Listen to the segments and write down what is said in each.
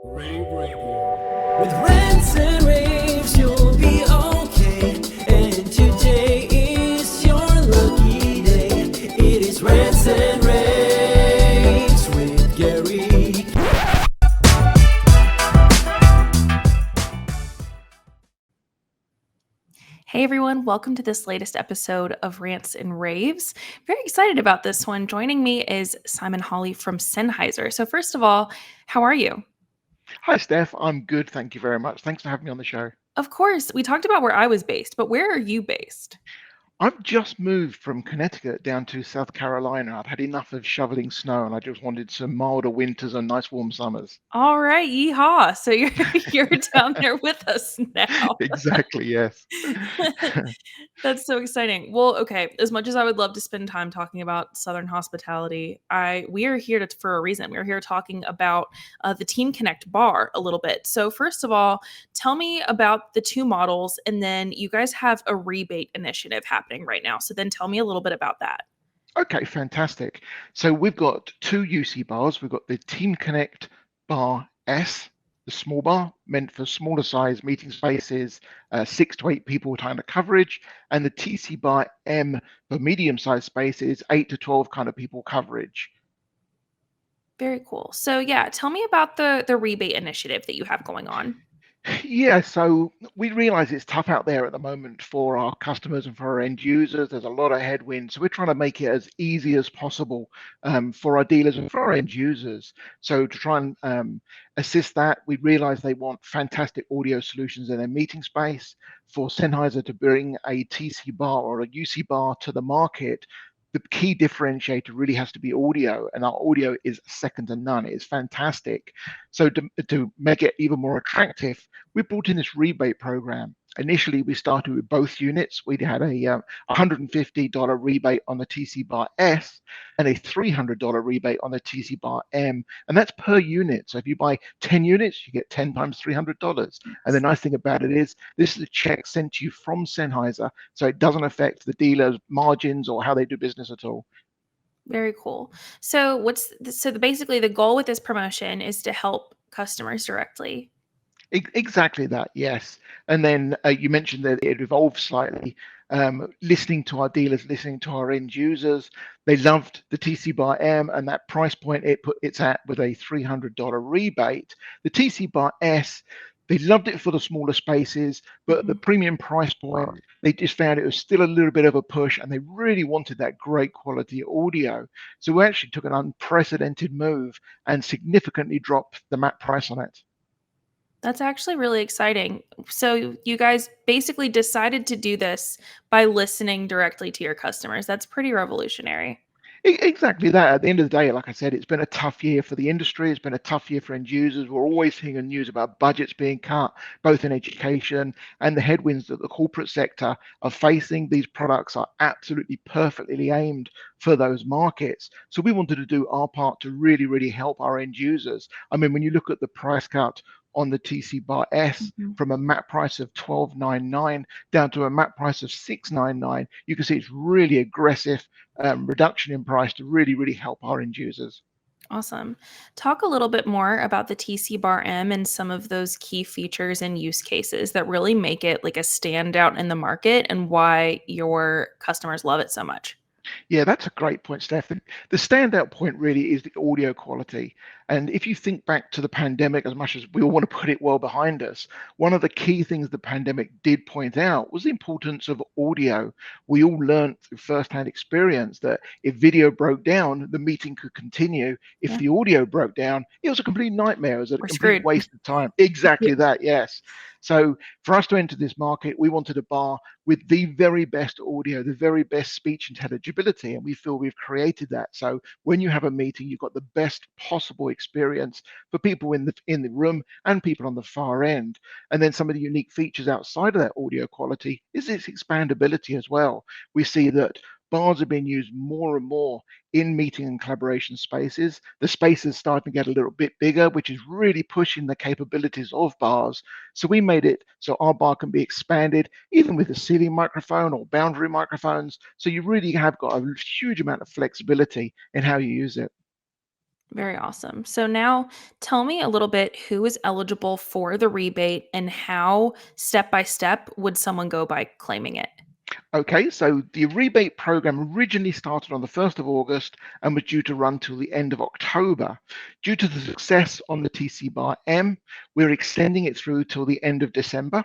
rAVe Radio. With rants and raves, you'll be okay. And today is your lucky day. It is rants and raves with Gary. Hey everyone, welcome to this latest episode of Rants and Raves. Very excited about this one. Joining me is Simon Hawley from Sennheiser. So first of all, how are you? Hi, Steph. I'm good. Thank you very much. Thanks for having me on the show. Of course, we talked about where I was based, but where are you based? I've just moved from Connecticut down to South Carolina. I'd had enough of shoveling snow and I just wanted some milder winters and nice warm summers. All right, yeehaw. So you're you're down there with us now. Exactly, yes. That's so exciting. Well, okay, as much as I would love to spend time talking about Southern hospitality, we are here for a reason. We're here talking about the TeamConnect bar a little bit. So first of all, tell me about the two models, and then you guys have a rebate initiative happening right now. So then tell me a little bit about that. Okay, fantastic. So we've got two UC bars. We've got the TeamConnect Bar S, the small bar meant for smaller size meeting spaces, 6 to 8 people kind of coverage, and the TC Bar M for medium sized spaces, 8 to 12 kind of people coverage. Very cool. So yeah, tell me about the rebate initiative that you have going on. Yeah, so we realize it's tough out there at the moment for our customers and for our end users. There's a lot of headwinds. So we're trying to make it as easy as possible for our dealers and for our end users. So to try and assist that, we realize they want fantastic audio solutions in their meeting space. For Sennheiser to bring a TC bar or a UC bar to the market, the key differentiator really has to be audio, and our audio is second to none. It is fantastic. So to make it even more attractive, we brought in this rebate program. Initially, we started with both units. We had a $150 rebate on the TC Bar S and a $300 rebate on the TC Bar M, and that's per unit. So if you buy 10 units, you get 10 times $300. And the nice thing about it is this is a check sent to you from Sennheiser, so it doesn't affect the dealer's margins or how they do business at all. Very cool. So basically the goal with this promotion is to help customers directly. Exactly that, yes. And then you mentioned that it evolved slightly. Listening to our dealers, listening to our end users, they loved the TC Bar M and that price point it's at with a $300 rebate. The TC Bar S, they loved it for the smaller spaces, but the premium price point, they just found it was still a little bit of a push and they really wanted that great quality audio. So we actually took an unprecedented move and significantly dropped the MAP price on it. That's actually really exciting. So you guys basically decided to do this by listening directly to your customers. That's pretty revolutionary. Exactly that. At the end of the day, like I said, it's been a tough year for the industry. It's been a tough year for end users. We're always hearing the news about budgets being cut, both in education and the headwinds that the corporate sector are facing. These products are absolutely perfectly aimed for those markets. So we wanted to do our part to really, really help our end users. I mean, when you look at the price cut on the TC Bar S from a MAP price of $12.99 down to a MAP price of $6.99, you can see it's really aggressive reduction in price to really, really help our end users. Awesome. Talk a little bit more about the TC Bar M and some of those key features and use cases that really make it like a standout in the market and why your customers love it so much. Yeah, that's a great point, Steph. The standout point really is the audio quality. And if you think back to the pandemic, as much as we all want to put it well behind us, one of the key things the pandemic did point out was the importance of audio. We all learned through firsthand experience that if video broke down, the meeting could continue. If Yeah. the audio broke down, it was a complete nightmare. It was a We're complete screwed. waste of time. Exactly that, yes. So for us to enter this market, we wanted a bar with the very best audio, the very best speech intelligibility, and we feel we've created that. So when you have a meeting, you've got the best possible experience for people in the room and people on the far end. And then some of the unique features outside of that audio quality is its expandability as well. We see that bars are being used more and more in meeting and collaboration spaces. The spaces starting to get a little bit bigger, which is really pushing the capabilities of bars. So we made it so our bar can be expanded, even with a ceiling microphone or boundary microphones. So you really have got a huge amount of flexibility in how you use it. Very awesome. So now tell me a little bit who is eligible for the rebate and how step by step would someone go by claiming it? Okay, so the rebate program originally started on the 1st of August and was due to run till the end of October. Due to the success on the TC Bar M, we're extending it through till the end of December.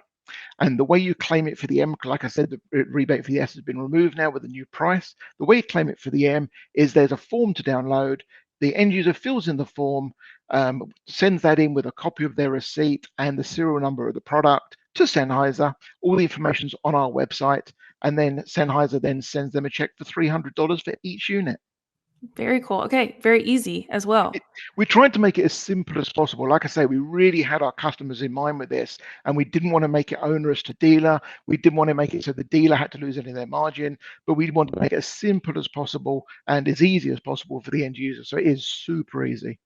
And the way you claim it for the M, like I said, the rebate for the S has been removed now with the new price. The way you claim it for the M is there's a form to download. The end user fills in the form, sends that in with a copy of their receipt and the serial number of the product to Sennheiser. All the information's on our website, and then Sennheiser then sends them a check for $300 for each unit. Very cool. Okay, very easy as well. We tried to make it as simple as possible. Like I say, we really had our customers in mind with this, and we didn't want to make it onerous to dealer. We didn't want to make it so the dealer had to lose any of their margin, but we wanted to make it as simple as possible and as easy as possible for the end user. So it is super easy.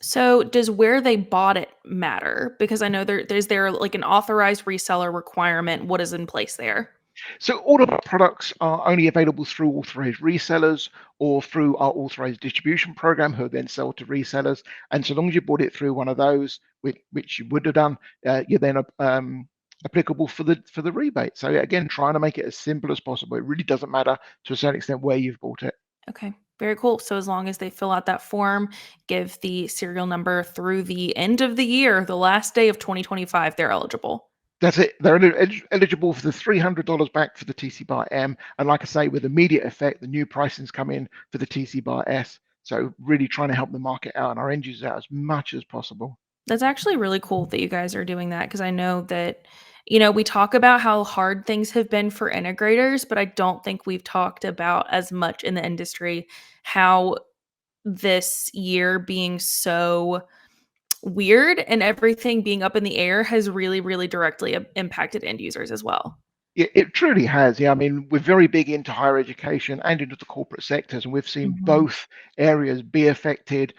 So does where they bought it matter? Because I know there's like an authorized reseller requirement. What is in place there? So all of our products are only available through authorized resellers or through our authorized distribution program, who then sell to resellers. And so long as you bought it through one of those, which you would have done, you're then applicable for the rebate. So again, trying to make it as simple as possible. It really doesn't matter to a certain extent where you've bought it. Okay, very cool. So as long as they fill out that form, give the serial number through the end of the year, the last day of 2025, they're eligible. That's it. They're eligible for the $300 back for the TC Bar M. And like I say, with immediate effect, the new pricing's come in for the TC Bar S. So really trying to help the market out and our end users out as much as possible. That's actually really cool that you guys are doing that because I know that, we talk about how hard things have been for integrators, but I don't think we've talked about as much in the industry how this year being so weird and everything being up in the air has really, really directly impacted end users as well. It truly has. Yeah, I mean, we're very big into higher education and into the corporate sectors, and we've seen Mhm. both areas be affected,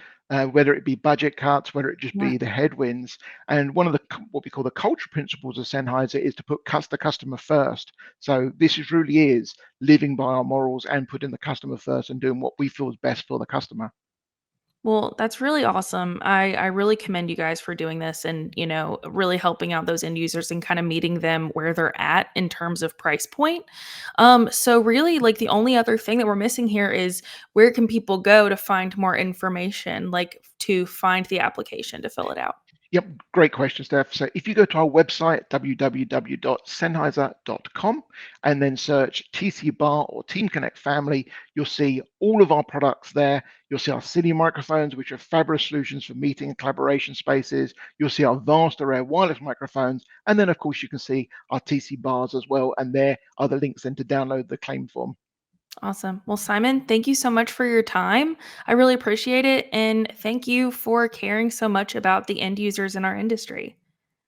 whether it be budget cuts, whether it just Yeah. be the headwinds. And one of the what we call the culture principles of Sennheiser is to put the customer first. So this really is living by our morals and putting the customer first and doing what we feel is best for the customer. Well, that's really awesome. I really commend you guys for doing this and, really helping out those end users and kind of meeting them where they're at in terms of price point. So really like the only other thing that we're missing here is where can people go to find more information, like to find the application to fill it out? Yep, great question, Steph. So if you go to our website, www.sennheiser.com, and then search TC Bar or TeamConnect family, you'll see all of our products there. You'll see our Cine microphones, which are fabulous solutions for meeting and collaboration spaces. You'll see our vast array of wireless microphones. And then, of course, you can see our TC Bars as well. And there are the links then to download the claim form. Awesome. Well, Simon, thank you so much for your time. I really appreciate it. And thank you for caring so much about the end users in our industry.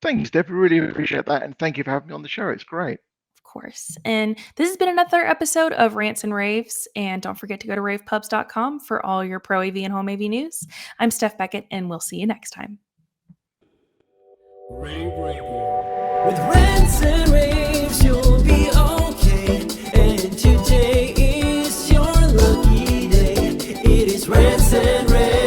Thank you, Steph. We really appreciate that. And thank you for having me on the show. It's great. Of course. And this has been another episode of Rants and Raves. And don't forget to go to ravepubs.com for all your pro AV and home AV news. I'm Steph Beckett, and we'll see you next time. rAVe Radio. With rants and raves, you'll be okay. And today is your lucky day. It is rants and raves.